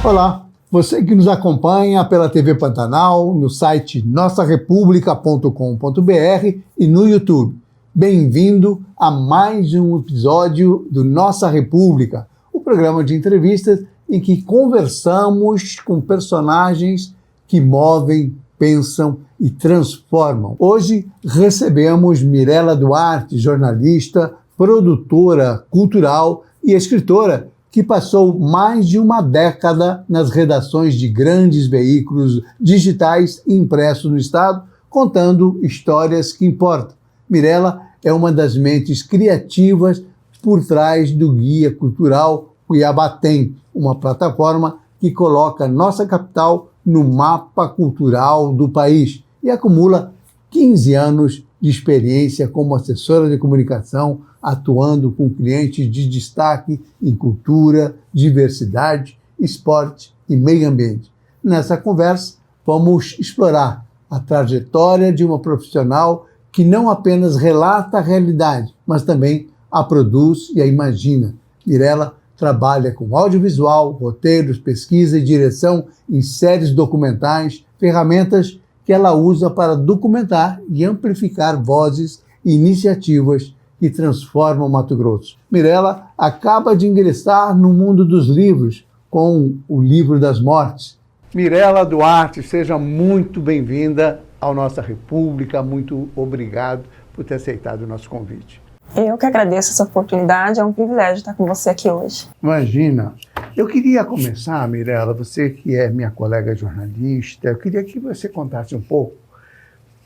Olá, você que nos acompanha pela TV Pantanal, no site nossarepublica.com.br e no YouTube. Bem-vindo a mais um episódio do Nossa República, o programa de entrevistas em que conversamos com personagens que movem, pensam e transformam. Hoje recebemos Mirela Duarte, jornalista, produtora cultural e escritora, que passou mais de uma década nas redações de grandes veículos digitais e impressos no Estado, contando histórias que importam. Mirela é uma das mentes criativas por trás do Guia Cultural Cuiabá Tem, uma plataforma que coloca nossa capital no mapa cultural do país e acumula 15 anos de experiência como assessora de comunicação, atuando com clientes de destaque em cultura, diversidade, esporte e meio ambiente. Nessa conversa, vamos explorar a trajetória de uma profissional que não apenas relata a realidade, mas também a produz e a imagina. Mirela trabalha com audiovisual, roteiros, pesquisa e direção em séries documentais, ferramentas que ela usa para documentar e amplificar vozes e iniciativas que transformam Mato Grosso. Mirela acaba de ingressar no mundo dos livros com o Livro das Mortes. Mirela Duarte, seja muito bem-vinda ao Nossa República. Muito obrigado por ter aceitado o nosso convite. Eu que agradeço essa oportunidade, é um privilégio estar com você aqui hoje. Imagina. Eu queria começar, Mirela, você que é minha colega jornalista, eu queria que você contasse um pouco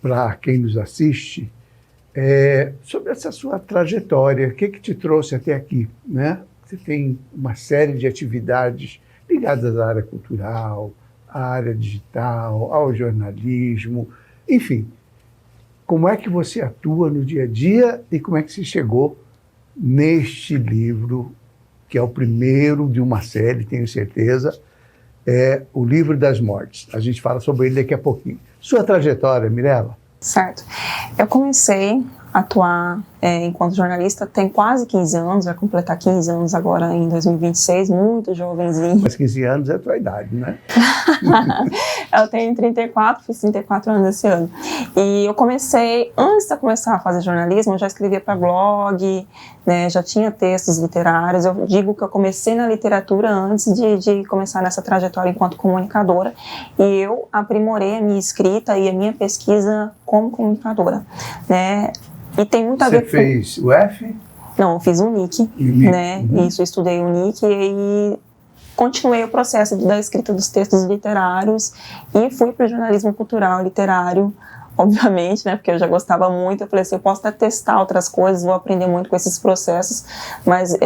para quem nos assiste sobre essa sua trajetória, o que te trouxe até aqui, né? Você tem uma série de atividades ligadas à área cultural, à área digital, ao jornalismo, enfim. Como é que você atua no dia a dia e como é que você chegou neste livro, que é o primeiro de uma série, tenho certeza, é o Livro das Mortes. A gente fala sobre ele daqui a pouquinho. Sua trajetória, Mirela? Certo. Eu comecei a atuar enquanto jornalista tem quase 15 anos, vai completar 15 anos agora em 2026, muito jovenzinho. Mas 15 anos é a tua idade, né? Eu tenho 34, fiz 34 anos esse ano. E eu comecei, antes de começar a fazer jornalismo, eu já escrevia para blog, né, já tinha textos literários. Eu digo que eu comecei na literatura antes de começar nessa trajetória enquanto comunicadora. E eu aprimorei a minha escrita e a minha pesquisa como comunicadora, né? E tem muito a ver com... Você fez o F? Não, eu fiz o NIC, né? Isso, eu estudei o NIC e aí continuei o processo da escrita dos textos literários e fui para o jornalismo cultural literário, obviamente, né? Porque eu já gostava muito. Eu falei assim, eu posso até testar outras coisas, vou aprender muito com esses processos, mas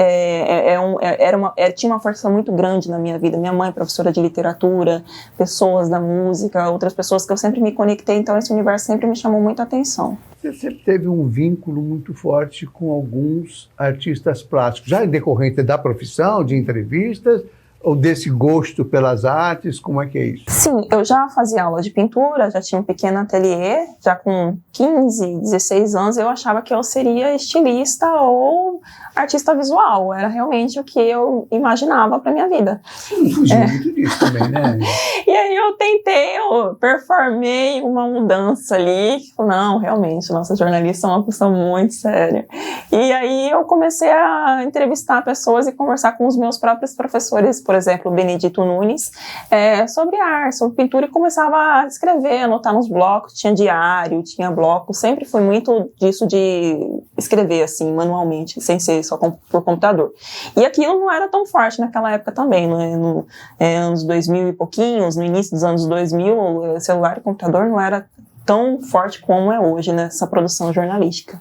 tinha uma força muito grande na minha vida. Minha mãe, professora de literatura, pessoas da música, outras pessoas que eu sempre me conectei, então esse universo sempre me chamou muita atenção. Você sempre teve um vínculo muito forte com alguns artistas plásticos, já em decorrência da profissão, de entrevistas, ou desse gosto pelas artes, como é que é isso? Sim, eu já fazia aula de pintura, já tinha um pequeno ateliê, já com 15, 16 anos eu achava que eu seria estilista ou artista visual, era realmente o que eu imaginava para minha vida. Não fugiu muito disso também, né? E aí eu performei uma mudança ali, não, realmente, nossa jornalista é uma pessoa muito séria. E aí eu comecei a entrevistar pessoas e conversar com os meus próprios professores, por exemplo, Benedito Nunes, sobre arte, sobre pintura, e começava a escrever, anotar nos blocos, tinha diário, tinha bloco, sempre foi muito disso de escrever, assim, manualmente, sem ser só por computador. E aquilo não era tão forte naquela época também, né? Anos 2000 e pouquinhos, no início dos anos 2000, celular e computador não era tão forte como é hoje nessa produção jornalística.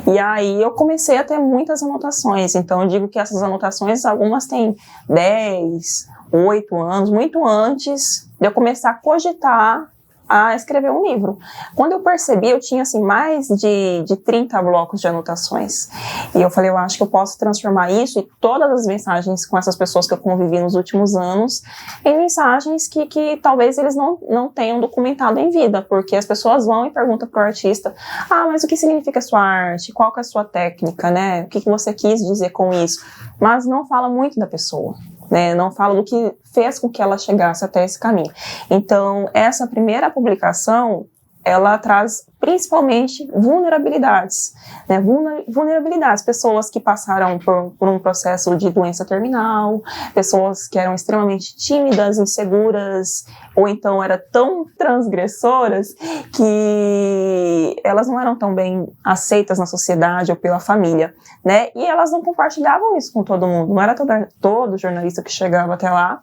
E aí eu comecei a ter muitas anotações, então eu digo que essas anotações, algumas têm 10, 8 anos, muito antes de eu começar a cogitar a escrever um livro. Quando eu percebi, eu tinha assim, mais de 30 blocos de anotações. E eu falei, eu acho que eu posso transformar isso e todas as mensagens com essas pessoas que eu convivi nos últimos anos em mensagens que talvez eles não tenham documentado em vida, porque as pessoas vão e perguntam para o artista, mas o que significa a sua arte? Qual que é a sua técnica, né? O que você quis dizer com isso? Mas não fala muito da pessoa. né? Não falo do que fez com que ela chegasse até esse caminho. Então, essa primeira publicação, ela traz principalmente vulnerabilidades, né? Vulnerabilidades, pessoas que passaram por um processo de doença terminal, pessoas que eram extremamente tímidas, inseguras, ou então eram tão transgressoras que elas não eram tão bem aceitas na sociedade ou pela família, né? E elas não compartilhavam isso com todo mundo, não era todo jornalista que chegava até lá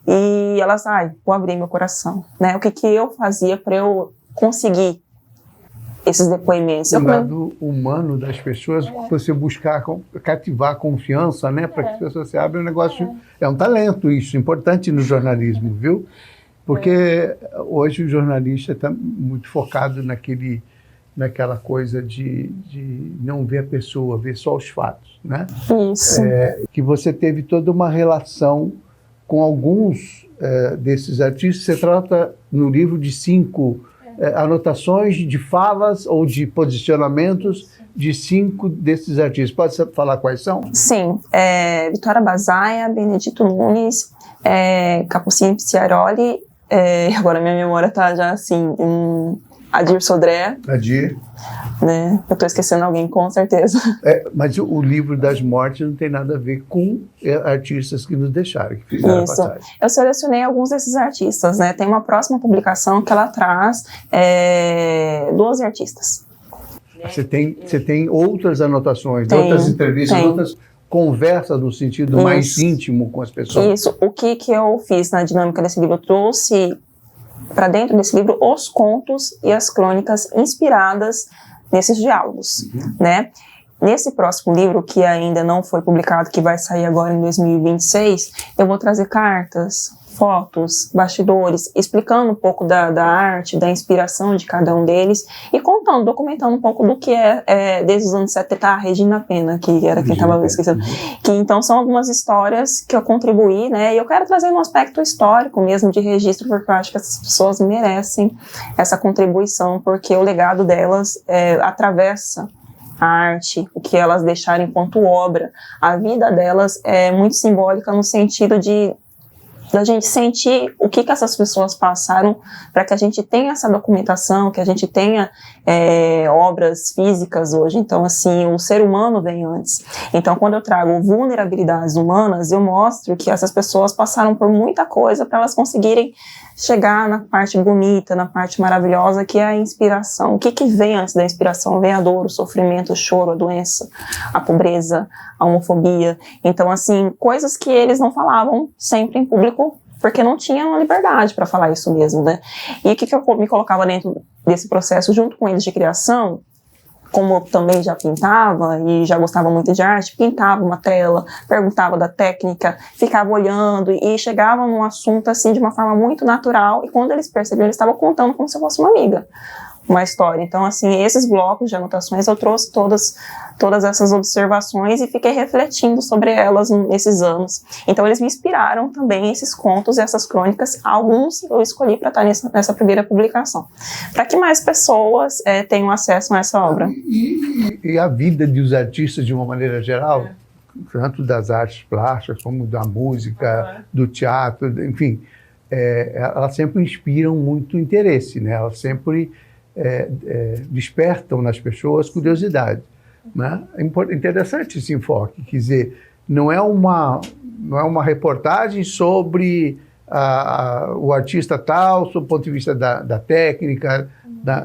e elas, vou abrir meu coração, né? O que eu fazia para eu conseguir esses depoimentos. O lado humano das pessoas, você buscar cativar a confiança, né, para que as pessoas se abram, é um talento isso, importante no jornalismo, viu? Porque hoje o jornalista está muito focado naquela coisa de não ver a pessoa, ver só os fatos, né? Isso. Que você teve toda uma relação com alguns desses artistas. Você trata no livro de 5 anotações de falas ou de posicionamentos de 5 desses artistas. Pode falar quais são? Sim. Vitória Bazaia, Benedito Nunes, Capucine Piciaroli, agora minha memória está já assim, Adir Sodré. Adir. Né? Eu estou esquecendo alguém, com certeza. Mas o livro das mortes não tem nada a ver com artistas que nos deixaram, que fizeram a passagem. Eu selecionei alguns desses artistas, né? Tem uma próxima publicação que ela traz 12 artistas. Você tem outras anotações, outras entrevistas, outras conversas no sentido mais íntimo com as pessoas. Isso. O que eu fiz na dinâmica desse livro? Eu trouxe para dentro desse livro os contos e as crônicas inspiradas nesses diálogos, né? Nesse próximo livro, que ainda não foi publicado, que vai sair agora em 2026, eu vou trazer cartas, fotos, bastidores, explicando um pouco da arte, da inspiração de cada um deles e documentando um pouco do que desde os anos 70, a Regina Pena, que era quem estava esquecendo. Que então são algumas histórias que eu contribuí, né? E eu quero trazer um aspecto histórico mesmo de registro, porque eu acho que essas pessoas merecem essa contribuição, porque o legado delas atravessa a arte, o que elas deixaram enquanto obra. A vida delas é muito simbólica no sentido da gente sentir o que essas pessoas passaram para que a gente tenha essa documentação, que a gente tenha obras físicas hoje. Então, assim, o ser humano vem antes. Então, quando eu trago vulnerabilidades humanas, eu mostro que essas pessoas passaram por muita coisa para elas conseguirem chegar na parte bonita, na parte maravilhosa, que é a inspiração. O que vem antes da inspiração? Vem a dor, o sofrimento, o choro, a doença, a pobreza, a homofobia. Então, assim, coisas que eles não falavam sempre em público, porque não tinham liberdade para falar isso mesmo, né? E o que eu me colocava dentro desse processo, junto com eles de criação, como eu também já pintava e já gostava muito de arte, pintava uma tela, perguntava da técnica, ficava olhando e chegava num assunto assim de uma forma muito natural, e quando eles percebiam, eles estavam contando como se eu fosse uma amiga, uma história. Então, assim, esses blocos de anotações eu trouxe todas essas observações e fiquei refletindo sobre elas nesses anos. Então, eles me inspiraram também, esses contos e essas crônicas. Alguns eu escolhi para estar nessa primeira publicação, para que mais pessoas tenham acesso a essa obra. E a vida dos artistas, de uma maneira geral, tanto das artes plásticas, como da música, do teatro, enfim, elas sempre inspiram muito interesse, né? Elas sempre despertam nas pessoas curiosidade, né? É interessante esse enfoque, quer dizer, não é uma reportagem sobre o artista tal, sob o ponto de vista da técnica,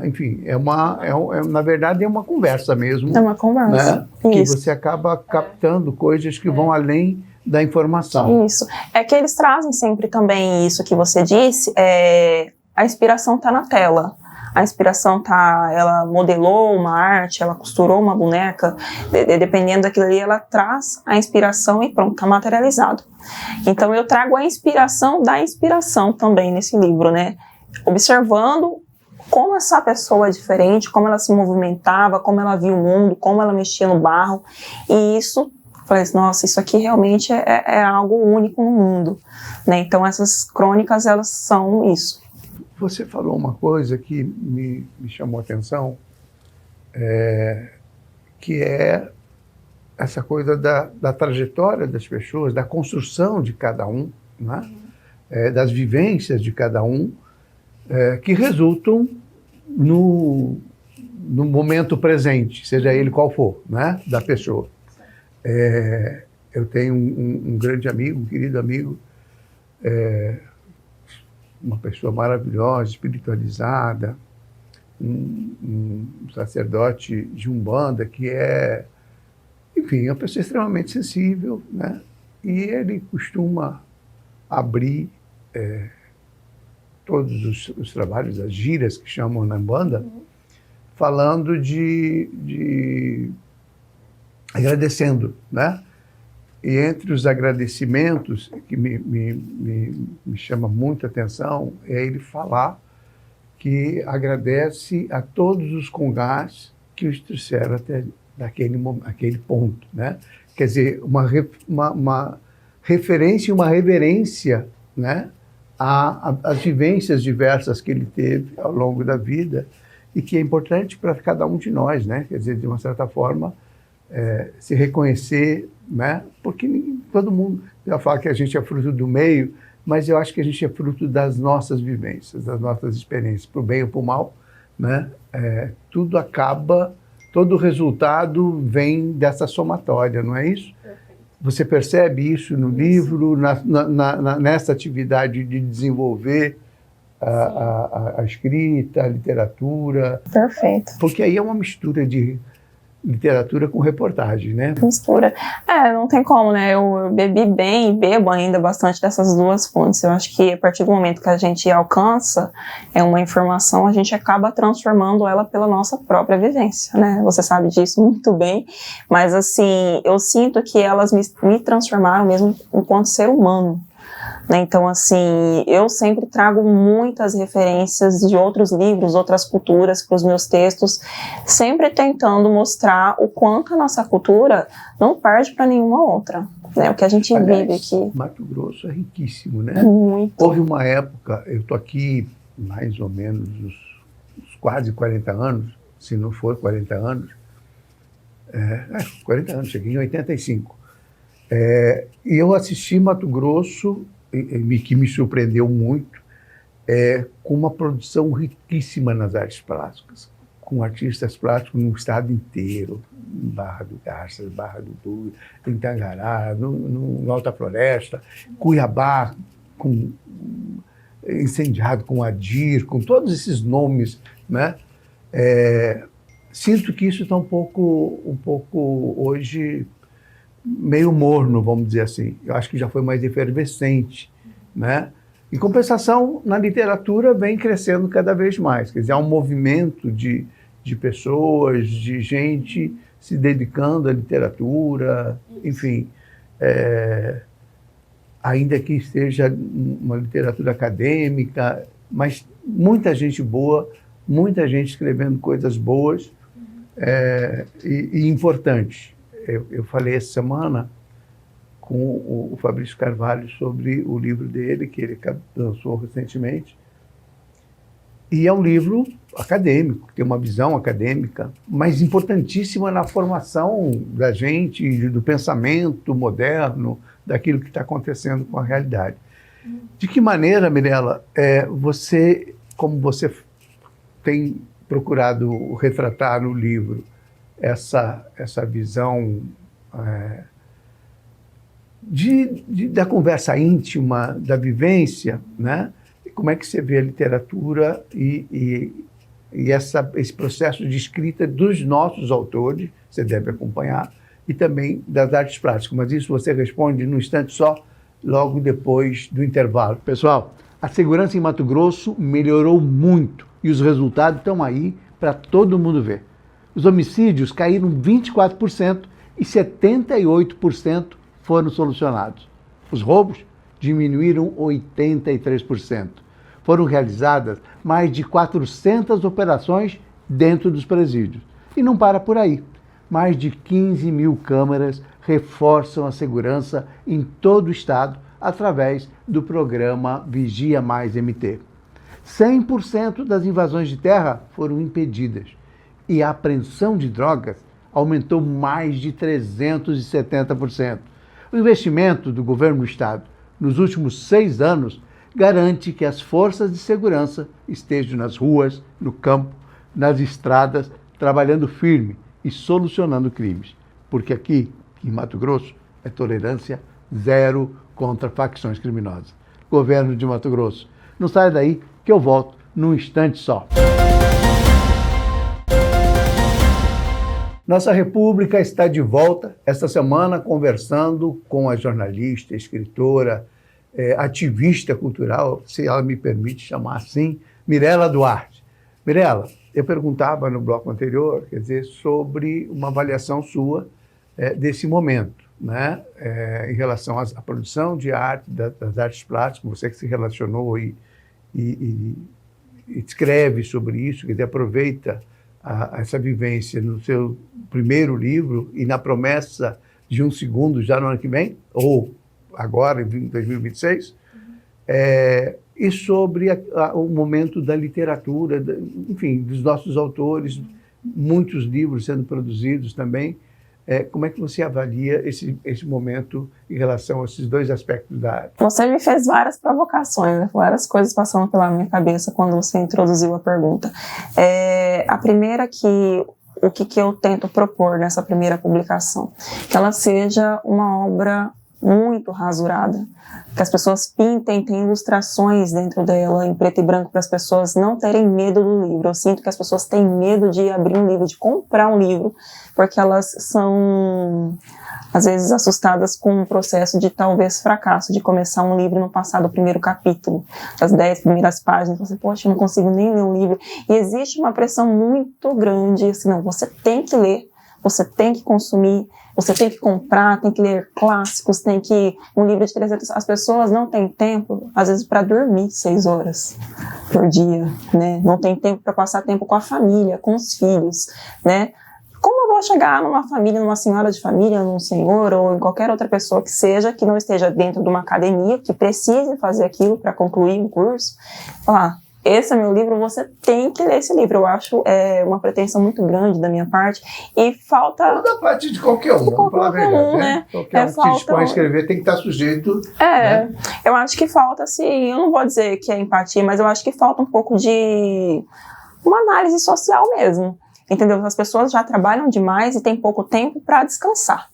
enfim, na verdade é uma conversa mesmo. É uma conversa. Né? Que você acaba captando coisas que vão além da informação. Isso. É que eles trazem sempre também isso que você disse, a inspiração está na tela. A inspiração ela modelou uma arte, ela costurou uma boneca, dependendo daquilo ali, ela traz a inspiração e pronto, está materializado. Então eu trago a inspiração da inspiração também nesse livro, né? Observando como essa pessoa é diferente, como ela se movimentava, como ela via o mundo, como ela mexia no barro, e isso, falei, nossa, isso aqui realmente é algo único no mundo, né? Então essas crônicas, elas são isso. Você falou uma coisa que me chamou a atenção, que é essa coisa da trajetória das pessoas, da construção de cada um, né? Das vivências de cada um, que resultam no momento presente, seja ele qual for, né? Da pessoa. Eu tenho um grande amigo, um querido amigo, uma pessoa maravilhosa, espiritualizada, um sacerdote de Umbanda que enfim, uma pessoa extremamente sensível, né? E ele costuma abrir todos os trabalhos, as giras que chamam na Umbanda, falando agradecendo, né? E entre os agradecimentos que me chama muita atenção é ele falar que agradece a todos os congás que os trouxeram até aquele ponto, né? Quer dizer, uma referência e uma reverência, né? Às vivências diversas que ele teve ao longo da vida e que é importante para cada um de nós, né? Quer dizer, de uma certa forma, se reconhecer, né? Porque todo mundo já fala que a gente é fruto do meio, mas eu acho que a gente é fruto das nossas vivências, das nossas experiências, para o bem ou para o mal, né? Tudo acaba, todo resultado vem dessa somatória, não é isso? Perfeito. Você percebe isso no livro, nessa atividade de desenvolver a escrita, a literatura? Perfeito. Porque aí é uma mistura de literatura com reportagem, né? Mistura. Não tem como, né? Eu bebi bem e bebo ainda bastante dessas duas fontes. Eu acho que a partir do momento que a gente alcança uma informação, a gente acaba transformando ela pela nossa própria vivência, né? Você sabe disso muito bem, mas assim, eu sinto que elas me transformaram mesmo enquanto ser humano. Então, assim, eu sempre trago muitas referências de outros livros, outras culturas para os meus textos, sempre tentando mostrar o quanto a nossa cultura não perde para nenhuma outra, né? O que a gente vive aqui. Mato Grosso é riquíssimo, né? Muito. Houve uma época, eu estou aqui mais ou menos uns quase 40 anos, se não for 40 anos, 40 anos, cheguei em 85. E eu assisti Mato Grosso, que me surpreendeu muito, com uma produção riquíssima nas artes plásticas, com artistas plásticos no estado inteiro, em Barra do Garças, Barra do Bugre, em Tangará, no Alta Floresta, Cuiabá, incendiado com Adir, com todos esses nomes, né? Sinto que isso está um pouco hoje meio morno, vamos dizer assim. Eu acho que já foi mais efervescente, né? Em compensação, na literatura vem crescendo cada vez mais. Quer dizer, há um movimento de pessoas, de gente se dedicando à literatura, enfim, ainda que esteja uma literatura acadêmica, mas muita gente boa, muita gente escrevendo coisas boas e importantes. Eu falei essa semana com o Fabrício Carvalho sobre o livro dele, que ele lançou recentemente. E é um livro acadêmico, tem uma visão acadêmica, mas importantíssima na formação da gente, do pensamento moderno, daquilo que está acontecendo com a realidade. De que maneira, Mirella, como você tem procurado retratar no livro essa visão da conversa íntima, da vivência, né? Como é que você vê a literatura e esse processo de escrita dos nossos autores, você deve acompanhar, e também das artes plásticas. Mas isso você responde num instante só, logo depois do intervalo. Pessoal, a segurança em Mato Grosso melhorou muito e os resultados estão aí para todo mundo ver. Os homicídios caíram 24% e 78% foram solucionados. Os roubos diminuíram 83%. Foram realizadas mais de 400 operações dentro dos presídios. E não para por aí. Mais de 15 mil câmeras reforçam a segurança em todo o estado através do programa Vigia Mais MT. 100% das invasões de terra foram impedidas. E a apreensão de drogas aumentou mais de 370%. O investimento do governo do Estado nos últimos 6 anos garante que as forças de segurança estejam nas ruas, no campo, nas estradas, trabalhando firme e solucionando crimes. Porque aqui, em Mato Grosso, é tolerância zero contra facções criminosas. Governo de Mato Grosso. Não saia daí que eu volto num instante só. Nossa República está de volta esta semana conversando com a jornalista, escritora, ativista cultural, se ela me permite chamar assim, Mirela Duarte. Mirela, eu perguntava no bloco anterior, quer dizer, sobre uma avaliação sua desse momento, né? Em relação à produção de arte, das artes plásticas, você que se relacionou e escreve sobre isso, quer dizer, aproveita essa vivência no seu primeiro livro e na promessa de um segundo já no ano que vem, ou agora, em 2026, e sobre o momento da literatura, enfim, dos nossos autores, muitos livros sendo produzidos também. Como é que você avalia esse momento em relação a esses dois aspectos da arte? Você me fez várias provocações, né? Várias coisas passando pela minha cabeça quando você introduziu a pergunta. A primeira o que eu tento propor nessa primeira publicação, que ela seja uma obra muito rasurada, que as pessoas pintem, tem ilustrações dentro dela em preto e branco para as pessoas não terem medo do livro. Eu sinto que as pessoas têm medo de abrir um livro, de comprar um livro, porque elas são às vezes assustadas com o processo de talvez fracasso, de começar um livro e não passar do primeiro capítulo, das 10 primeiras páginas, você, poxa, eu não consigo nem ler um livro. E existe uma pressão muito grande, assim, não, você tem que ler, você tem que consumir, você tem que comprar, tem que ler clássicos, tem que... Um livro de 300... As pessoas não têm tempo, às vezes, para dormir 6 horas por dia, né? Não tem tempo para passar tempo com a família, com os filhos, né? Como eu vou chegar numa família, numa senhora de família, num senhor ou em qualquer outra pessoa que seja, que não esteja dentro de uma academia, que precise fazer aquilo para concluir um curso, falar... Esse é meu livro, você tem que ler esse livro. Eu acho uma pretensão muito grande da minha parte. E falta... Ou da parte de qualquer um, vamos falar a verdade, né? Qualquer um que se dispõe a escrever tem que estar sujeito... né? Eu acho que falta, assim, eu não vou dizer que é empatia, mas eu acho que falta um pouco de uma análise social mesmo. Entendeu? As pessoas já trabalham demais e têm pouco tempo para descansar.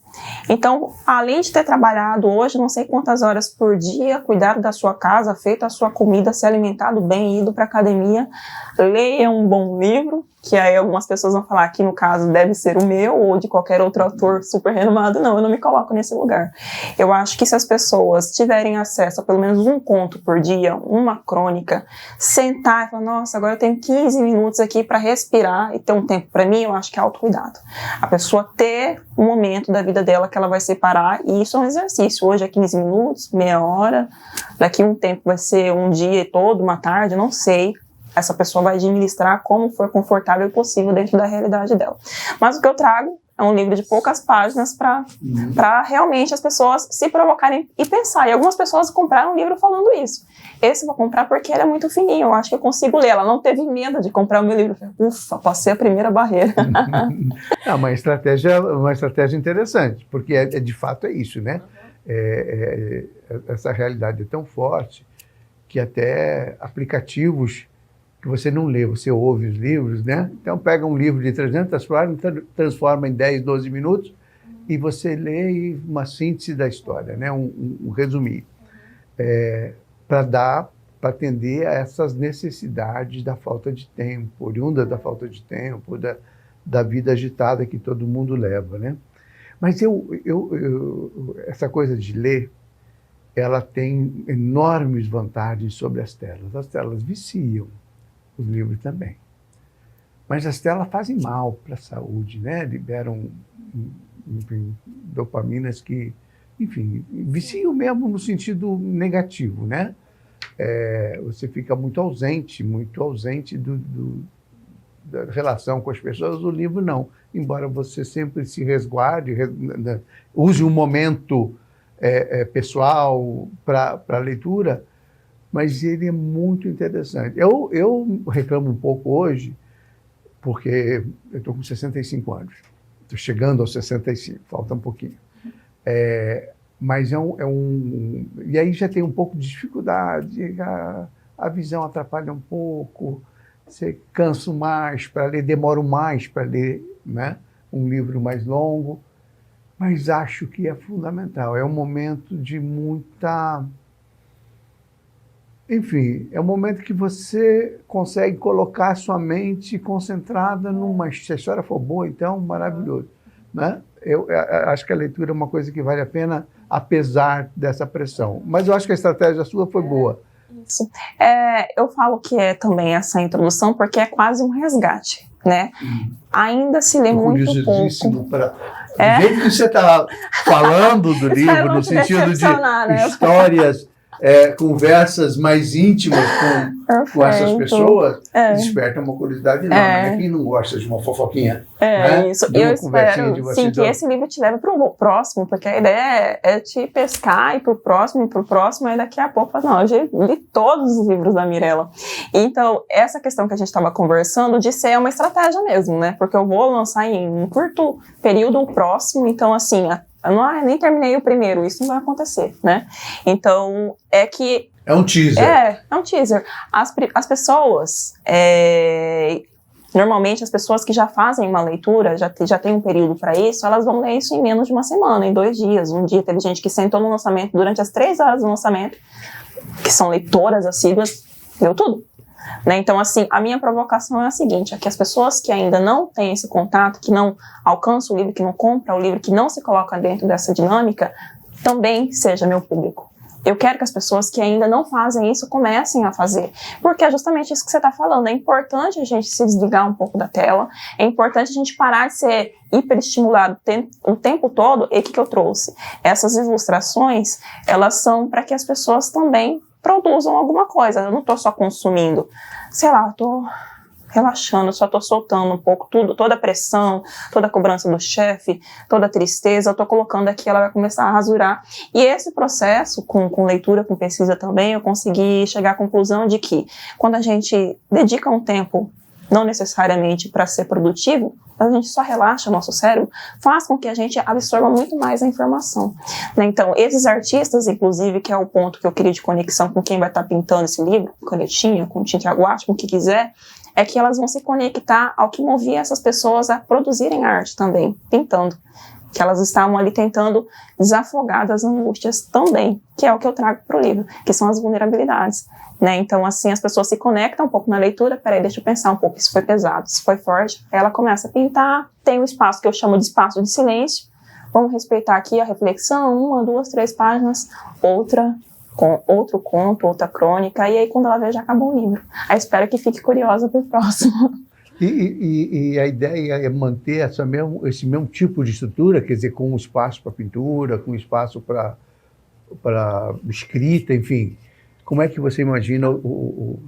Então, além de ter trabalhado hoje, não sei quantas horas por dia, cuidado da sua casa, feito a sua comida, se alimentado bem, ido para academia, leia um bom livro, que aí algumas pessoas vão falar que no caso deve ser o meu ou de qualquer outro autor super renomado. Não, eu não me coloco nesse lugar. Eu acho que se as pessoas tiverem acesso a pelo menos um conto por dia, uma crônica, sentar e falar, nossa, agora eu tenho 15 minutos aqui para respirar e ter um tempo para mim, eu acho que é autocuidado. A pessoa ter um momento da vida dela que ela vai separar, e isso é um exercício. Hoje é 15 minutos, meia hora, daqui a um tempo vai ser um dia todo, uma tarde, eu não sei. Essa pessoa vai administrar como for confortável e possível dentro da realidade dela. Mas o que eu trago é um livro de poucas páginas para realmente as pessoas se provocarem e pensar. E algumas pessoas compraram um livro falando isso. Esse eu vou comprar porque ele é muito fininho, eu acho que eu consigo ler. Ela não teve medo de comprar o meu livro. Ufa, passei a primeira barreira. É uma estratégia interessante, porque de fato é isso, né? Essa realidade é tão forte que até aplicativos que você não lê, você ouve os livros, né? Então pega um livro de 300 páginas, transforma em 10, 12 minutos e você lê uma síntese da história, né? Um resumir, para atender a essas necessidades da falta de tempo, oriunda da falta de tempo, da vida agitada que todo mundo leva, né? Mas essa coisa de ler, ela tem enormes vantagens sobre as telas. As telas viciam, os livros também. Mas as telas fazem mal para a saúde, né? Liberam, enfim, dopaminas que, enfim, viciam mesmo no sentido negativo, né? Você fica muito ausente da relação com as pessoas. O livro não, embora você sempre se resguarde, use um momento pessoal para a leitura, mas ele é muito interessante. Eu reclamo um pouco hoje, porque eu estou com 65 anos. Estou chegando aos 65, falta um pouquinho. Mas e aí já tem um pouco de dificuldade, a visão atrapalha um pouco, você cansa mais para ler, demoro mais para ler, né, um livro mais longo, mas acho que é fundamental. É um momento de muita... Enfim, é um momento que você consegue colocar a sua mente concentrada numa... Se a história for boa, então, maravilhoso, né? Eu acho que a leitura é uma coisa que vale a pena, apesar dessa pressão. Mas eu acho que a estratégia sua foi boa. Isso. Eu falo que é também essa introdução porque é quase um resgate, né? Ainda se lê muito pouco. Do jeito que você está falando do livro, no sentido de histórias, conversas mais íntimas com essas pessoas, desperta uma curiosidade enorme. Né? Quem não gosta de uma fofoquinha? Né? Isso. Eu espero sim, que esse livro te leve para o próximo, porque a ideia é te pescar e para o próximo, e daqui a pouco, não, eu já li todos os livros da Mirella. Então, essa questão que a gente estava conversando de ser uma estratégia mesmo, né? Porque eu vou lançar em um curto período o próximo, então, assim, nem terminei o primeiro, isso não vai acontecer, né? Então, é um teaser. É um teaser. As pessoas, normalmente as pessoas que já fazem uma leitura, já tem um período para isso, elas vão ler isso em menos de uma semana, em 2 dias. Um dia teve gente que sentou no lançamento, durante as 3 horas do lançamento, que são leitoras assíduas, leu tudo. Né? Então, assim, a minha provocação é a seguinte, é que as pessoas que ainda não têm esse contato, que não alcançam o livro, que não compram o livro, que não se colocam dentro dessa dinâmica, também seja meu público. Eu quero que as pessoas que ainda não fazem isso comecem a fazer, porque é justamente isso que você está falando. É importante a gente se desligar um pouco da tela, é importante a gente parar de ser hiperestimulado o tempo todo. E o que eu trouxe? Essas ilustrações, elas são para que as pessoas também produzam alguma coisa. Eu não estou só consumindo, sei lá, estou relaxando, só estou soltando um pouco tudo, toda a pressão, toda a cobrança do chefe, toda a tristeza, eu estou colocando aqui, ela vai começar a rasurar. E esse processo, com leitura, com pesquisa também, eu consegui chegar à conclusão de que quando a gente dedica um tempo, não necessariamente para ser produtivo, a gente só relaxa o nosso cérebro, faz com que a gente absorva muito mais a informação. Né? Então, esses artistas, inclusive, que é o ponto que eu queria de conexão com quem vai estar pintando esse livro, com canetinha, com tinta guache, com o que quiser, é que elas vão se conectar ao que movia essas pessoas a produzirem arte também, pintando. Que elas estavam ali tentando desafogar das angústias também, que é o que eu trago para o livro, que são as vulnerabilidades. Né? Então, assim, as pessoas se conectam um pouco na leitura, peraí, deixa eu pensar um pouco, isso foi pesado, isso foi forte, aí ela começa a pintar, tem um espaço que eu chamo de espaço de silêncio, vamos respeitar aqui a reflexão, 1, 2, 3 páginas, outro conto, outra crônica, e aí quando ela vê, já acabou o livro. Aí espero que fique curiosa pro próximo. E a ideia é manter esse mesmo tipo de estrutura, quer dizer, com um espaço para pintura, com um espaço para escrita, enfim. Como é que você imagina,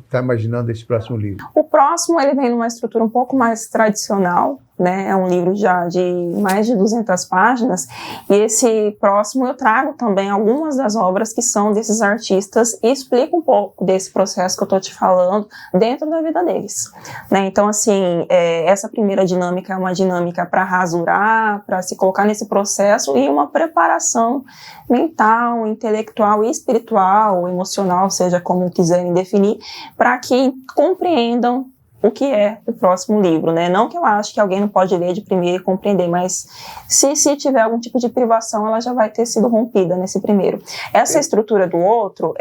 está imaginando esse próximo livro? O próximo, ele vem numa estrutura um pouco mais tradicional, né? É um livro já de mais de 200 páginas, e esse próximo eu trago também algumas das obras que são desses artistas e explico um pouco desse processo que eu estou te falando dentro da vida deles. Né? Então, assim, essa primeira dinâmica é uma dinâmica para rasurar, para se colocar nesse processo, e uma preparação mental, intelectual e espiritual, emocional, seja como quiserem definir, para que compreendam o que é o próximo livro, né? Não que eu acho que alguém não pode ler de primeiro e compreender, mas se tiver algum tipo de privação, ela já vai ter sido rompida nesse primeiro. Essa estrutura do outro,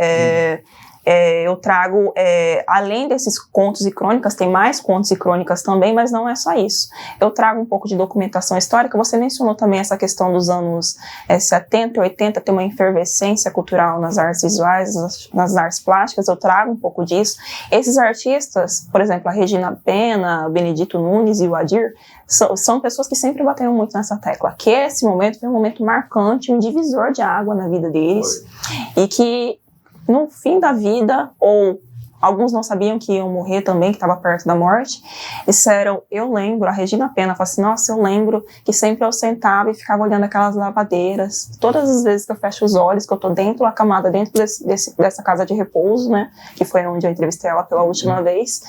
eu trago, além desses contos e crônicas, tem mais contos e crônicas também, mas não é só isso. Eu trago um pouco de documentação histórica. Você mencionou também essa questão dos anos 70 e 80, ter uma efervescência cultural nas artes visuais, nas artes plásticas. Eu trago um pouco disso. Esses artistas, por exemplo, a Regina Pena, Benedito Nunes e o Adir, são pessoas que sempre bateram muito nessa tecla, que esse momento foi um momento marcante, um divisor de água na vida deles, e que no fim da vida, ou alguns não sabiam que iam morrer também, que estava perto da morte, disseram, eu lembro, a Regina Pena falou assim, nossa, eu lembro que sempre eu sentava e ficava olhando aquelas lavadeiras, todas as vezes que eu fecho os olhos, que eu tô dentro, acamada dentro dessa casa de repouso, né, que foi onde eu entrevistei ela pela última vez,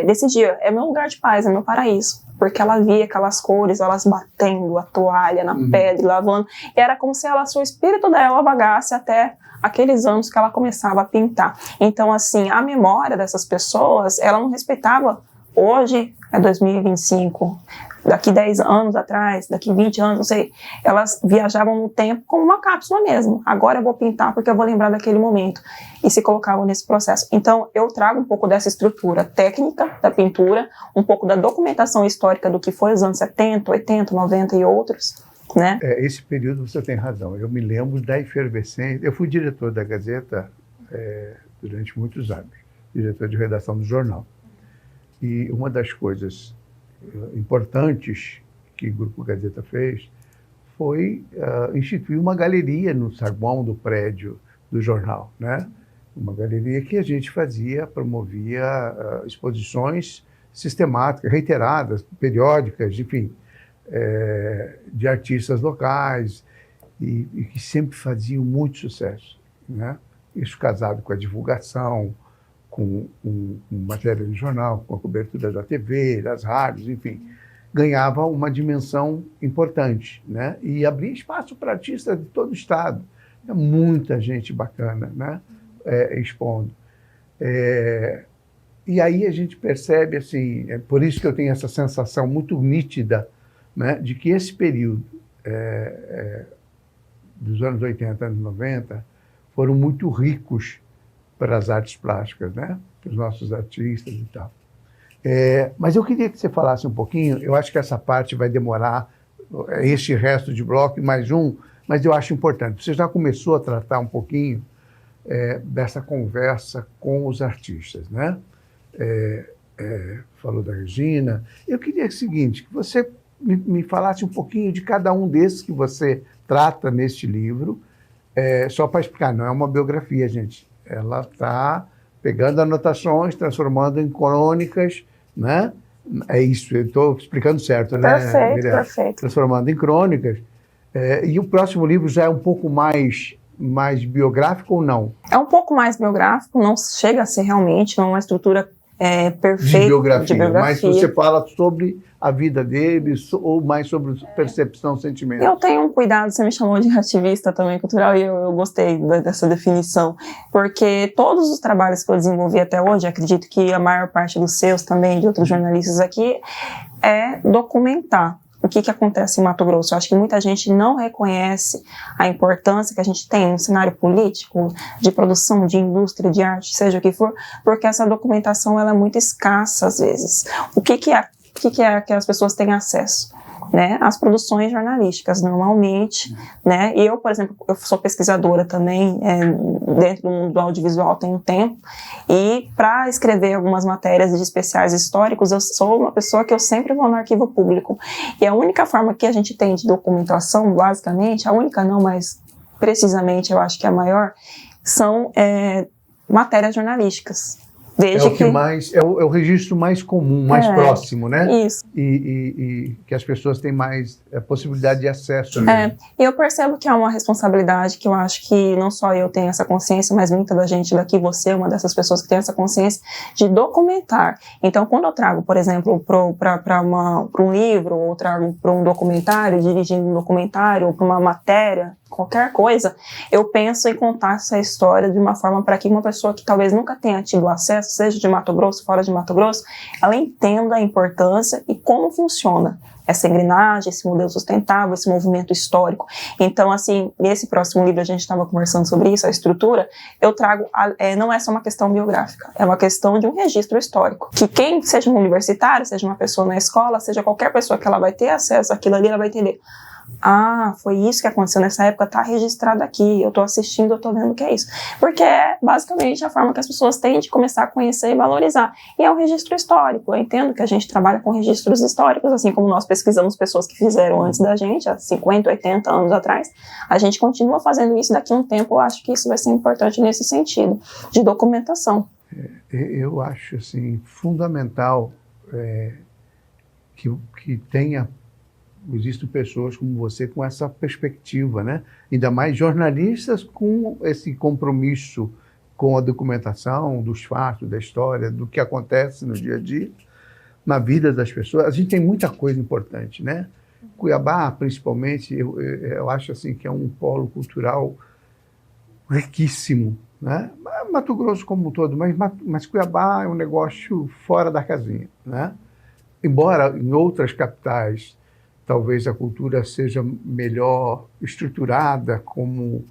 desse dia, é meu lugar de paz, é meu paraíso, porque ela via aquelas cores, elas batendo a toalha na pedra, lavando, e era como se o espírito dela vagasse até aqueles anos que ela começava a pintar. Então, assim, a memória dessas pessoas, ela não respeitava, hoje é 2025, daqui 10 anos atrás, daqui 20 anos, não sei, elas viajavam no tempo como uma cápsula mesmo. Agora eu vou pintar porque eu vou lembrar daquele momento. E se colocavam nesse processo. Então, eu trago um pouco dessa estrutura técnica da pintura, um pouco da documentação histórica do que foi os anos 70, 80, 90 e outros, né? Esse período você tem razão. Eu me lembro da efervescência. Eu fui diretor da Gazeta durante muitos anos, diretor de redação do jornal. E uma das coisas importantes que o Grupo Gazeta fez foi instituir uma galeria no saguão do prédio do jornal, né? Uma galeria que a gente promovia exposições sistemáticas, reiteradas, periódicas, enfim, de artistas locais e que sempre faziam muito sucesso, né? Isso casado com a divulgação, com matéria no jornal, com a cobertura da TV, das rádios, enfim, ganhava uma dimensão importante, né? E abria espaço para artistas de todo o estado. Muita gente bacana, né? Expondo. E aí a gente percebe, assim, por isso que eu tenho essa sensação muito nítida, né, de que esse período dos anos 80, anos 90, foram muito ricos para as artes plásticas, né? Para os nossos artistas e tal. Mas eu queria que você falasse um pouquinho, eu acho que essa parte vai demorar, este resto de bloco e mais um, mas eu acho importante. Você já começou a tratar um pouquinho dessa conversa com os artistas, né? Falou da Regina. Eu queria o seguinte, que você me falasse um pouquinho de cada um desses que você trata neste livro, só para explicar, não é uma biografia, gente. Ela está pegando anotações, transformando em crônicas, né? É isso, eu estou explicando certo, né? Perfeito, Mirella? perfeito. Transformando em crônicas. E o próximo livro já é um pouco mais biográfico ou não? É um pouco mais biográfico, não chega a ser realmente uma estrutura perfeita de biografia, mas biografia. você fala sobre a vida deles ou mais sobre percepção, sentimento? Eu tenho um cuidado, você me chamou de ativista também cultural e eu gostei dessa definição, porque todos os trabalhos que eu desenvolvi até hoje, acredito que a maior parte dos seus também, de outros jornalistas aqui, é documentar o que acontece em Mato Grosso. Eu acho que muita gente não reconhece a importância que a gente tem no cenário político, de produção, de indústria, de arte, seja o que for, porque essa documentação ela é muito escassa às vezes. O que é que as pessoas têm acesso? Né, as produções jornalísticas, normalmente, né, e eu, por exemplo, eu sou pesquisadora também, dentro do mundo do audiovisual tem um tempo, e para escrever algumas matérias de especiais históricos, eu sou uma pessoa que eu sempre vou no arquivo público, e a única forma que a gente tem de documentação, basicamente, a única não, mas precisamente eu acho que a maior, são matérias jornalísticas. É o registro mais comum, mais próximo, né? Isso. E que as pessoas têm mais possibilidade de acesso. Né? E eu percebo que é uma responsabilidade que eu acho que não só eu tenho essa consciência, mas muita da gente daqui, você é uma dessas pessoas que tem essa consciência de documentar. Então, quando eu trago, por exemplo, para um livro, ou trago para um documentário, dirigindo um documentário, ou para uma matéria, qualquer coisa, eu penso em contar essa história de uma forma para que uma pessoa que talvez nunca tenha tido acesso, seja de Mato Grosso, fora de Mato Grosso, ela entenda a importância e como funciona essa engrenagem, esse modelo sustentável, esse movimento histórico. Então, assim, nesse próximo livro a gente estava conversando sobre isso, a estrutura, eu trago, não é só uma questão biográfica, é uma questão de um registro histórico, que quem, seja um universitário, seja uma pessoa na escola, seja qualquer pessoa que ela vai ter acesso àquilo ali, ela vai entender, foi isso que aconteceu nessa época, tá registrado aqui, eu tô assistindo, eu tô vendo o que é isso. Porque é basicamente a forma que as pessoas têm de começar a conhecer e valorizar. E é um registro histórico. Eu entendo que a gente trabalha com registros históricos, assim como nós pesquisamos pessoas que fizeram antes da gente, há 50, 80 anos atrás. A gente continua fazendo isso daqui a um tempo, eu acho que isso vai ser importante nesse sentido, de documentação. Eu acho assim, fundamental que existam pessoas como você com essa perspectiva, né? Ainda mais jornalistas com esse compromisso com a documentação dos fatos, da história, do que acontece no dia a dia, na vida das pessoas. A gente tem muita coisa importante, né? Cuiabá, principalmente, eu acho assim que é um polo cultural riquíssimo, né? Mato Grosso como um todo, mas Cuiabá é um negócio fora da casinha, né? Embora em outras capitais talvez a cultura seja melhor estruturada, como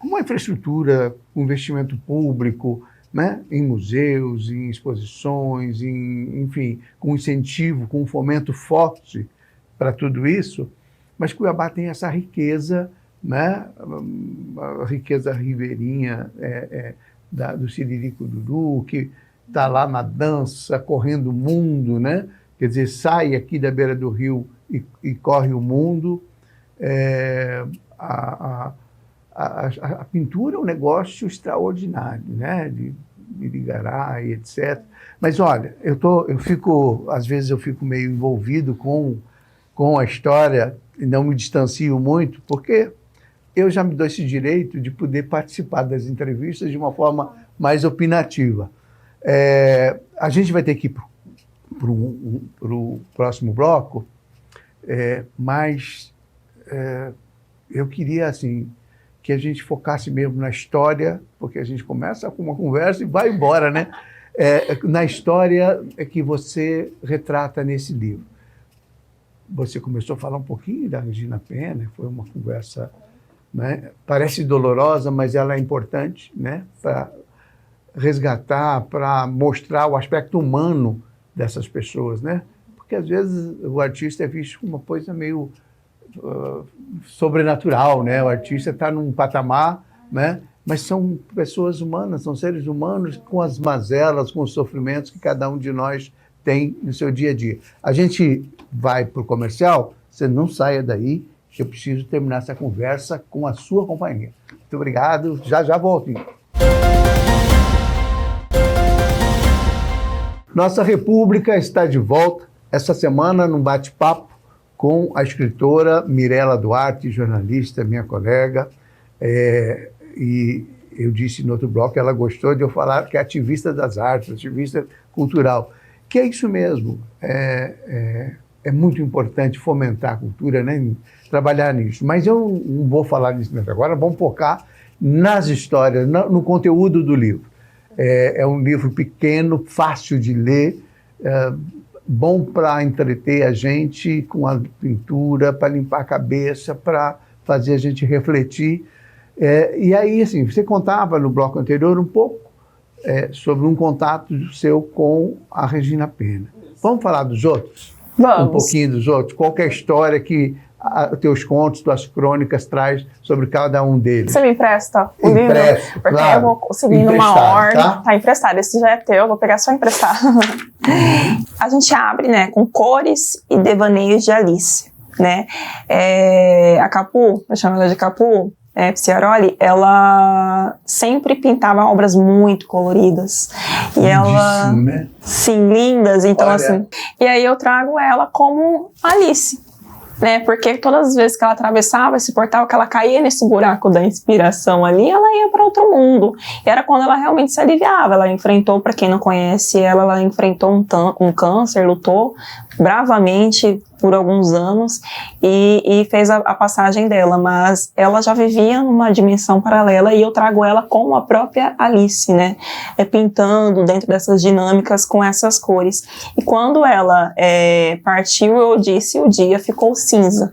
uma infraestrutura, um investimento público, né? Em museus, em exposições, enfim, com incentivo, com um fomento forte para tudo isso, mas Cuiabá tem essa riqueza, né? A riqueza ribeirinha do Siririco-Duru, que está lá na dança, correndo o mundo, né? Quer dizer, sai aqui da beira do rio e corre o mundo. A pintura é um negócio extraordinário, né? De Irigaray, etc. Mas olha, às vezes eu fico meio envolvido com a história e não me distancio muito, porque eu já me dou esse direito de poder participar das entrevistas de uma forma mais opinativa. A gente vai ter que ir para o próximo bloco, mas eu queria assim que a gente focasse mesmo na história, porque a gente começa com uma conversa e vai embora, né? Na história que você retrata nesse livro. Você começou a falar um pouquinho da Regina Pena, foi uma conversa, né? Parece dolorosa, mas ela é importante, né? Para resgatar, para mostrar o aspecto humano dessas pessoas, né? Porque às vezes o artista é visto como uma coisa meio sobrenatural, né? O artista está num patamar, né? Mas são pessoas humanas, são seres humanos com as mazelas, com os sofrimentos que cada um de nós tem no seu dia a dia. A gente vai para o comercial, você não saia daí, que eu preciso terminar essa conversa com a sua companhia. Muito obrigado, já volto. Nossa República está de volta essa semana num bate-papo com a escritora Mirela Duarte, jornalista, minha colega, e eu disse no outro bloco que ela gostou de eu falar que é ativista das artes, ativista cultural, que é isso mesmo, é muito importante fomentar a cultura, né? Trabalhar nisso, mas eu não vou falar nisso agora, vamos focar nas histórias, no conteúdo do livro. É um livro pequeno, fácil de ler, bom para entreter a gente com a pintura, para limpar a cabeça, para fazer a gente refletir. E aí, assim, você contava no bloco anterior um pouco sobre um contato seu com a Regina Pena. Vamos falar dos outros? Vamos. Um pouquinho dos outros? Qual que é a história que teus contos, tuas crônicas traz sobre cada um deles? Você me empresta o livro? Porque claro, eu vou seguir numa ordem. Tá emprestado, esse já é teu, eu vou pegar só emprestar. A gente abre, né, com Cores e Devaneios de Alice, né? A Capu, eu chamo ela de Capu, Piciaroli, ela sempre pintava obras muito coloridas. E ela, né? Sim, lindas. Então, olha, assim. E aí eu trago ela como Alice, né? Porque todas as vezes que ela atravessava esse portal, que ela caía nesse buraco da inspiração ali, ela ia para outro mundo. E era quando ela realmente se aliviava. Ela enfrentou, para quem não conhece, ela enfrentou um câncer, lutou bravamente por alguns anos e fez a passagem dela, mas ela já vivia numa dimensão paralela e eu trago ela como a própria Alice, né? Pintando dentro dessas dinâmicas com essas cores. E quando ela partiu, eu disse, o dia ficou cinza.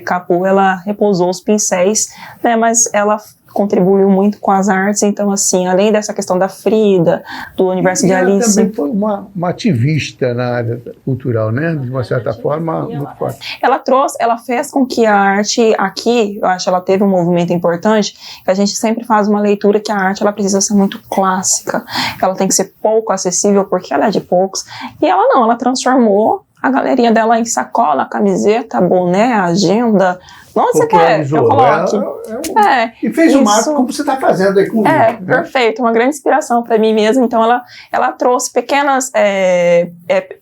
Capu, ela repousou os pincéis, né? Mas ela contribuiu muito com as artes, então assim, além dessa questão da Frida, do universo de Alice... Ela também foi uma ativista na área cultural, né? De uma certa forma, muito forte. Ela fez com que a arte aqui, eu acho que ela teve um movimento importante, que a gente sempre faz uma leitura que a arte, ela precisa ser muito clássica, ela tem que ser pouco acessível, porque ela é de poucos, e ela não, ela transformou a galeria dela em sacola, camiseta, boné, agenda, Onde você quer? Eu coloque. E fez o marco como você está fazendo aí com o livro. Né? Perfeito, uma grande inspiração para mim mesma. Então, ela trouxe pequenas...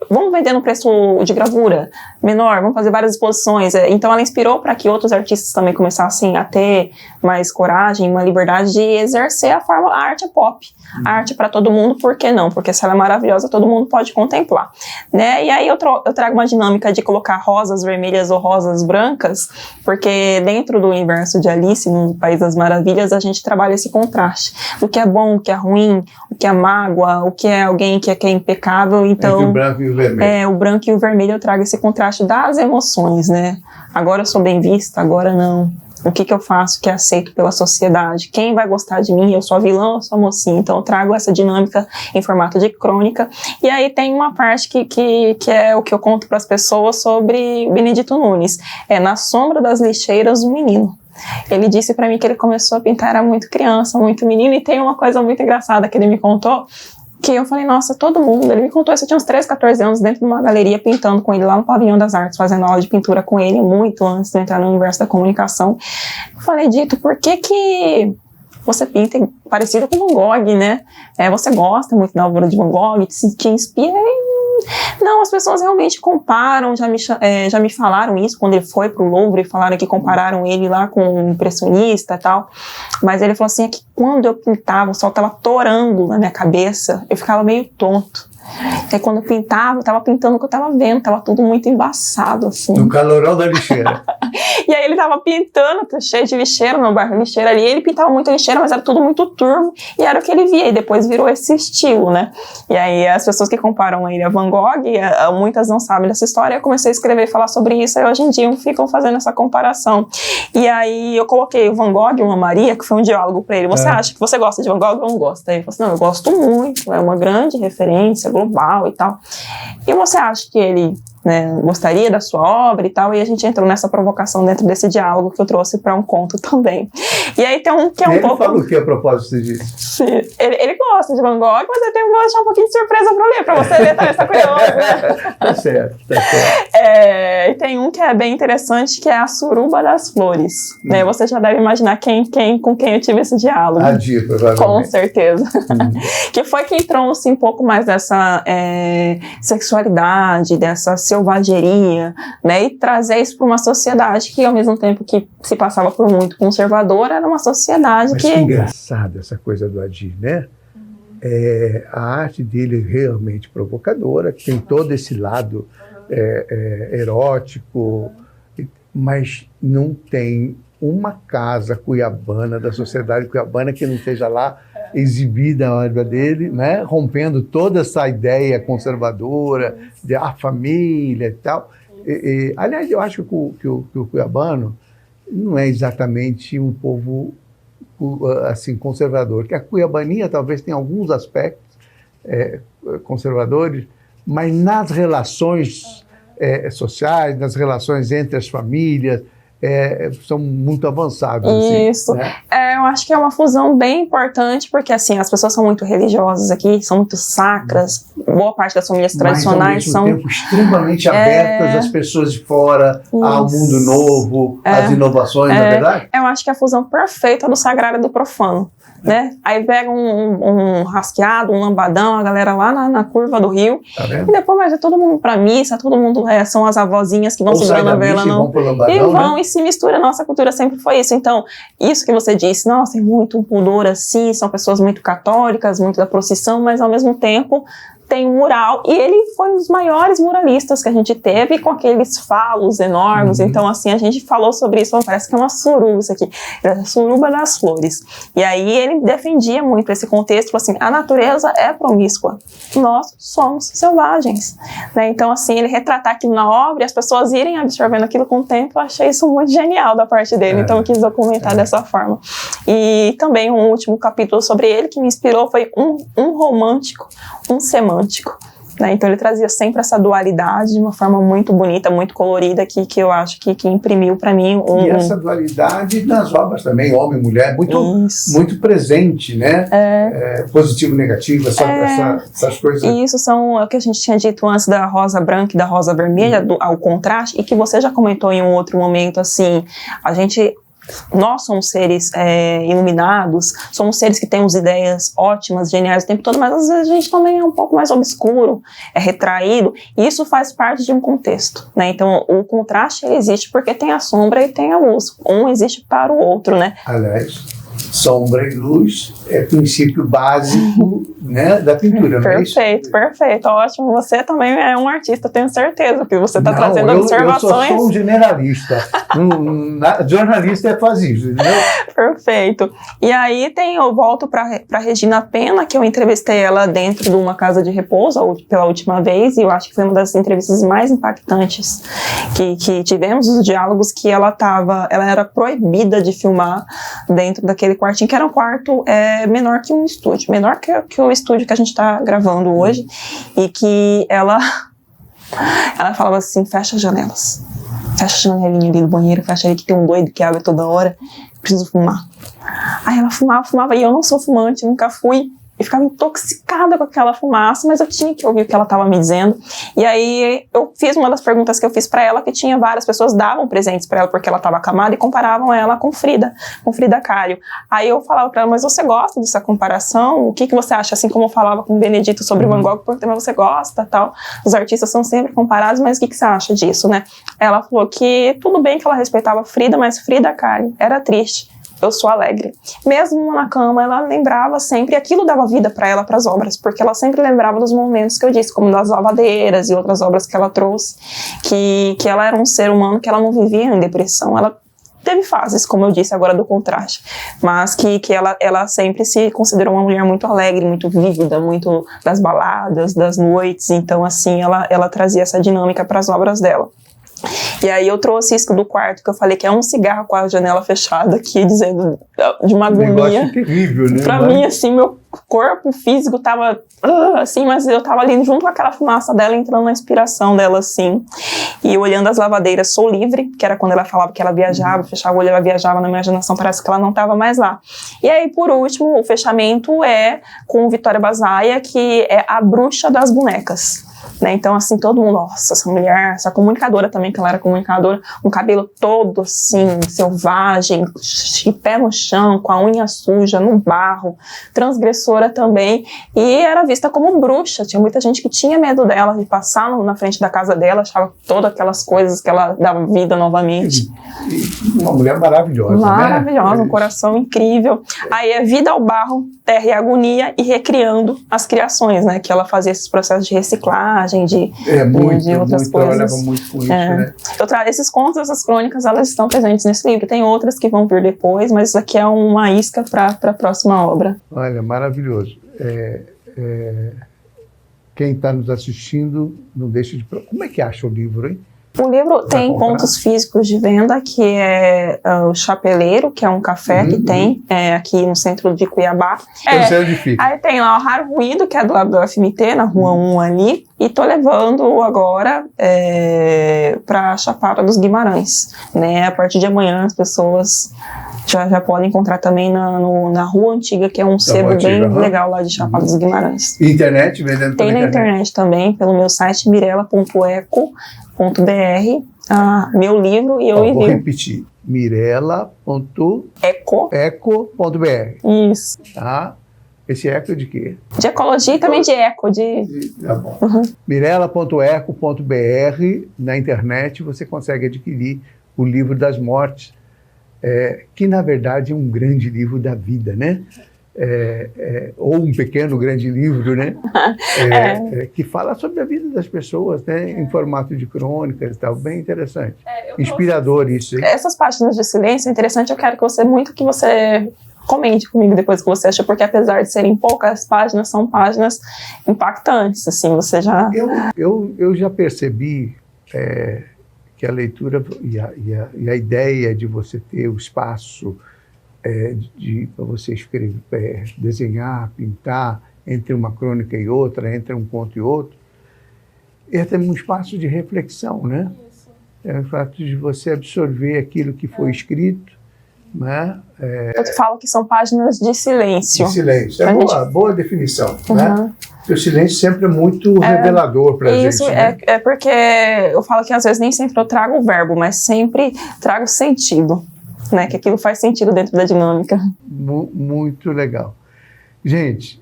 vamos vender no preço de gravura menor, vamos fazer várias exposições. Então, ela inspirou para que outros artistas também começassem a ter mais coragem, uma liberdade de exercer a arte é pop. A arte para todo mundo, por que não? Porque se ela é maravilhosa, todo mundo pode contemplar, né? E aí eu trago uma dinâmica de colocar rosas vermelhas ou rosas brancas, porque dentro do universo de Alice, no País das Maravilhas, a gente trabalha esse contraste. O que é bom, o que é ruim, o que é mágoa, o que é alguém que é impecável. Então, entre o branco e o vermelho. O branco e o vermelho eu trago esse contraste das emoções, né? Agora eu sou bem vista, agora não. O que eu faço que é aceito pela sociedade? Quem vai gostar de mim? Eu sou a vilã ou sou a mocinha? Então eu trago essa dinâmica em formato de crônica. E aí tem uma parte que é o que eu conto para as pessoas sobre Benedito Nunes. Na sombra das lixeiras, um menino. Ele disse para mim que ele começou a pintar, era muito criança, muito menino. E tem uma coisa muito engraçada que ele me contou, que eu falei, nossa, todo mundo, ele me contou isso, eu tinha uns 13, 14 anos dentro de uma galeria pintando com ele lá no Pavilhão das Artes, fazendo aula de pintura com ele, muito antes de entrar no universo da comunicação. Eu falei, Dito, por que você pinta parecido com Van Gogh, né? Você gosta muito da obra de Van Gogh, te inspira? Não, as pessoas realmente comparam, já me falaram isso quando ele foi pro Louvre, falaram que compararam ele lá com um impressionista e tal, mas ele falou assim, é que quando eu pintava, o sol tava torando na minha cabeça, eu ficava meio tonto. Aí quando eu pintava, eu tava pintando o que eu tava vendo, tava tudo muito embaçado, assim. No calorão da lixeira. E aí ele tava pintando, cheio de lixeira, no bairro lixeira ali, ele pintava muita lixeira, mas era tudo muito turvo, e era o que ele via, e depois virou esse estilo, né? E aí as pessoas que comparam ele a Van Gogh, muitas não sabem dessa história, eu comecei a escrever e falar sobre isso, e hoje em dia ficam fazendo essa comparação. E aí eu coloquei o Van Gogh e uma Maria, que foi um diálogo pra ele, você acha que você gosta de Van Gogh ou não gosta? Aí ele falou assim, não, eu gosto muito, é uma grande referência global e tal. E você acha que ele, né, gostaria da sua obra e tal? E a gente entrou nessa provocação dentro desse diálogo que eu trouxe para um conto também. E aí tem um que é um pouco... Ele falou o que a propósito disso? Ele gosta de Van Gogh, mas eu tenho que deixar um pouquinho de surpresa para ler, para você ler, talvez tá curioso, né? Tá certo. E tem um que é bem interessante, que é a Suruba das Flores. Né? Você já deve imaginar com quem eu tive esse diálogo. A Di, provavelmente. Com certeza. Que foi quem trouxe um pouco mais dessa sexualidade, dessa selvageria, né? E trazer isso para uma sociedade que, ao mesmo tempo que se passava por muito conservadora, era uma sociedade Mas que engraçado essa coisa do Adi, né? A arte dele é realmente provocadora, tem todo esse lado erótico, mas não tem uma casa cuiabana, da sociedade cuiabana, que não esteja lá exibida a obra dele, né? Rompendo toda essa ideia conservadora, de família e tal. Aliás, eu acho que o cuiabano não é exatamente um povo assim, conservador, que a cuiabania talvez tenha alguns aspectos conservadores, mas nas relações sociais, nas relações entre as famílias, são muito avançados. Isso. Assim, né? Eu acho que é uma fusão bem importante, porque assim, as pessoas são muito religiosas aqui, são muito sacras, boa parte das famílias tradicionais mas, ao mesmo tempo, extremamente abertas às pessoas de fora, ao mundo novo, às inovações, não é verdade? Eu acho que é a fusão perfeita do sagrado e do profano. Né? Aí pega um rasqueado, um lambadão, a galera lá na curva do rio, tá vendo? E depois vai todo mundo pra missa, todo mundo são as avózinhas que vão segurando a vela, não. E vão, né? E se mistura, nossa cultura sempre foi isso. Então, isso que você disse, nossa, tem muito pudor assim, são pessoas muito católicas, muito da procissão, mas ao mesmo tempo tem um mural, e ele foi um dos maiores muralistas que a gente teve, com aqueles falos enormes. Então assim, a gente falou sobre isso, parece que é uma suruba isso aqui, é a Suruba das Flores. E aí ele defendia muito esse contexto, assim, a natureza é promíscua, nós somos selvagens, né? Então assim, ele retratar aquilo na obra e as pessoas irem absorvendo aquilo com o tempo, eu achei isso muito genial da parte dele, então eu quis documentar dessa forma. E também um último capítulo sobre ele que me inspirou foi um romântico, um semântico. né? Então ele trazia sempre essa dualidade de uma forma muito bonita, muito colorida, que eu acho que imprimiu para mim E essa dualidade nas obras também, homem e mulher, muito presente, né? Positivo, negativo, essas coisas. E isso são o que a gente tinha dito antes da rosa branca e da rosa vermelha, ao contraste, e que você já comentou em um outro momento, assim, nós somos seres iluminados, somos seres que temos ideias ótimas, geniais o tempo todo, mas às vezes a gente também é um pouco mais obscuro, é retraído, e isso faz parte de um contexto, né? Então o contraste ele existe porque tem a sombra e tem a luz, um existe para o outro, né? Aliás, sombra e luz é princípio básico, né, da pintura, não é isso? Perfeito, ótimo. Você também é um artista, tenho certeza que você está trazendo observações. Eu sou um generalista. Jornalista faz isso, entendeu? Perfeito. E aí eu volto para Regina Pena, que eu entrevistei ela dentro de uma casa de repouso pela última vez, e eu acho que foi uma das entrevistas mais impactantes que tivemos, os diálogos que ela era proibida de filmar dentro daquele quartinho, que era um quarto menor que um estúdio, menor que o estúdio que a gente está gravando hoje, e que ela falava assim, fecha as janelas, fecha a janelinha ali do banheiro, fecha ali que tem um doido que abre toda hora, preciso fumar. Aí ela fumava, e eu não sou fumante, nunca fui, e ficava intoxicada com aquela fumaça, mas eu tinha que ouvir o que ela estava me dizendo. E aí eu fiz uma das perguntas que eu fiz para ela, que tinha várias pessoas davam presentes para ela porque ela estava acamada e comparavam ela com Frida Kahlo. Aí eu falava para ela, mas você gosta dessa comparação? O que você acha? Assim como eu falava com o Benedito sobre Van Gogh, porque também você gosta, tal. Os artistas são sempre comparados, mas o que você acha disso, né? Ela falou que tudo bem que ela respeitava Frida, mas Frida Kahlo era triste. Eu sou alegre. Mesmo na cama, ela lembrava sempre, e aquilo dava vida para ela, para as obras, porque ela sempre lembrava dos momentos que eu disse, como das lavadeiras e outras obras que ela trouxe, que ela era um ser humano que ela não vivia em depressão, ela teve fases, como eu disse agora, do contraste, mas que ela sempre se considerou uma mulher muito alegre, muito vívida, muito das baladas, das noites, então assim, ela trazia essa dinâmica para as obras dela. E aí eu trouxe isso do quarto, que eu falei que é um cigarro com a janela fechada aqui, dizendo de uma agonia. Um negócio terrível, né? Pra mim, assim, meu corpo físico tava assim, mas eu tava ali junto com aquela fumaça dela, entrando na inspiração dela, assim. E olhando as lavadeiras, sou livre, que era quando ela falava que ela viajava, fechava o olho, ela viajava na imaginação, parece que ela não tava mais lá. E aí, por último, o fechamento é com Vitória Bazaia, que é a bruxa das bonecas. Né? Então, assim, todo mundo, nossa, essa mulher, essa comunicadora também, que ela era comunicadora, um cabelo todo, assim, selvagem, de pé no chão, com a unha suja, no barro, transgressora também, e era vista como bruxa. Tinha muita gente que tinha medo dela, de passar na frente da casa dela, achava todas aquelas coisas que ela dava vida novamente. Uma mulher maravilhosa, maravilhosa, né? Um coração incrível. Aí é vida ao barro, terra e agonia, e recriando as criações, né? Que ela fazia esses processos de reciclagem, de outras coisas. Trabalhava muito com isso, né? Esses contos, essas crônicas, elas estão presentes nesse livro. Tem outras que vão vir depois, mas isso aqui é uma isca para a próxima obra. Olha, maravilhoso. Quem está nos assistindo, não deixe de... Como é que acha o livro, hein? O livro tem pontos físicos de venda, que é o Chapeleiro, que é um café que tem aqui no centro de Cuiabá. Eu sei onde fica. Aí tem lá o Raro Ruído, que é do lado do FMT, na Rua 1 ali. E tô levando agora para Chapada dos Guimarães. Né? A partir de amanhã as pessoas já podem encontrar também na Rua Antiga, que é um sebo bem legal lá de Chapada dos Guimarães. Internet, vendendo tem na internet também, pelo meu site mirela.eco.br, meu livro, e eu envio. Vou repetir, mirela.eco.br. Isso. Tá? Esse eco é de quê? De ecologia e também de eco. Tá bom. Mirela.eco.br, na internet você consegue adquirir o livro das mortes, que na verdade é um grande livro da vida, né? Ou um pequeno grande livro, né? Que fala sobre a vida das pessoas, né? Em formato de crônicas e tal, bem interessante. Inspirador isso, hein? Essas páginas de silêncio é interessante, eu quero que você comente comigo depois o que você acha, porque apesar de serem poucas páginas, são páginas impactantes, assim, você já... Eu já percebi que a leitura e a ideia de você ter o espaço para você escrever, desenhar, pintar, entre uma crônica e outra, entre um conto e outro, é também um espaço de reflexão, né? Isso. É o fato de você absorver aquilo que foi escrito, né? Eu falo que são páginas de silêncio. De silêncio. É boa definição, né? Porque o silêncio sempre é muito revelador para a gente. Isso, né? é porque eu falo que às vezes nem sempre eu trago o verbo, mas sempre trago sentido, né? Que aquilo faz sentido dentro da dinâmica. Muito legal. Gente,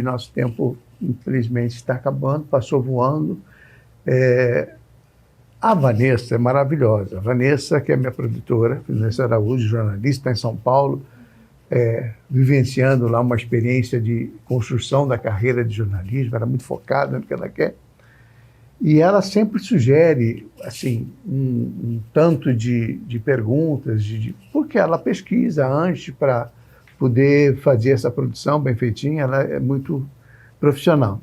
nosso tempo, infelizmente, está acabando, passou voando. A Vanessa é maravilhosa. A Vanessa, que é minha produtora, Vanessa Araújo, jornalista em São Paulo, vivenciando lá uma experiência de construção da carreira de jornalismo, ela é muito focada no que ela quer. E ela sempre sugere assim, um tanto de perguntas, porque ela pesquisa antes para poder fazer essa produção bem feitinha, ela é muito profissional.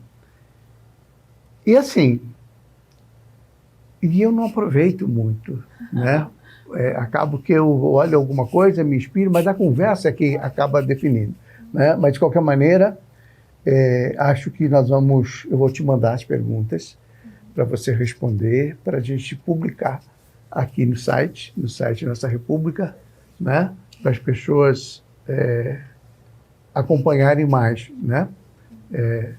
E assim, eu não aproveito muito, né? Acabo que eu olho alguma coisa, me inspiro, mas a conversa é que acaba definindo, né? Mas, de qualquer maneira, acho que eu vou te mandar as perguntas para você responder, para a gente publicar aqui no site Nossa República, né? Para as pessoas acompanharem mais, né?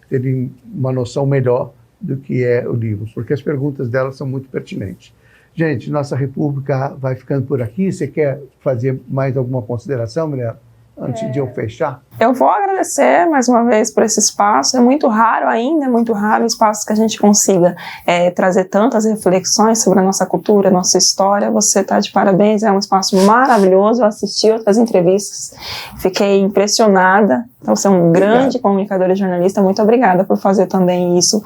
Terem uma noção melhor do que é o livro, porque as perguntas dela são muito pertinentes. Gente, Nossa República vai ficando por aqui. Você quer fazer mais alguma consideração, Mirella, antes de eu fechar? Eu vou agradecer mais uma vez por esse espaço. É muito raro ainda, é muito raro espaços que a gente consiga trazer tantas reflexões sobre a nossa cultura, a nossa história. Você está de parabéns, é um espaço maravilhoso. Eu assisti outras entrevistas, fiquei impressionada. Então, você é um grande comunicador e jornalista. Muito obrigada por fazer também isso.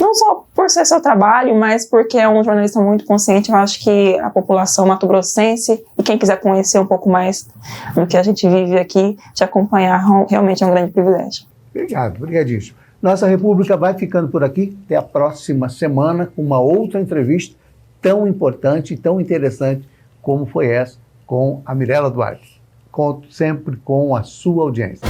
Não só por ser seu trabalho, mas porque é um jornalista muito consciente. Eu acho que a população mato-grossense e quem quiser conhecer um pouco mais do que a gente vive aqui, te acompanhar realmente é um grande privilégio. Obrigado, obrigadíssimo. Nossa República vai ficando por aqui. Até a próxima semana com uma outra entrevista tão importante e tão interessante como foi essa com a Mirella Duarte. Conto sempre com a sua audiência.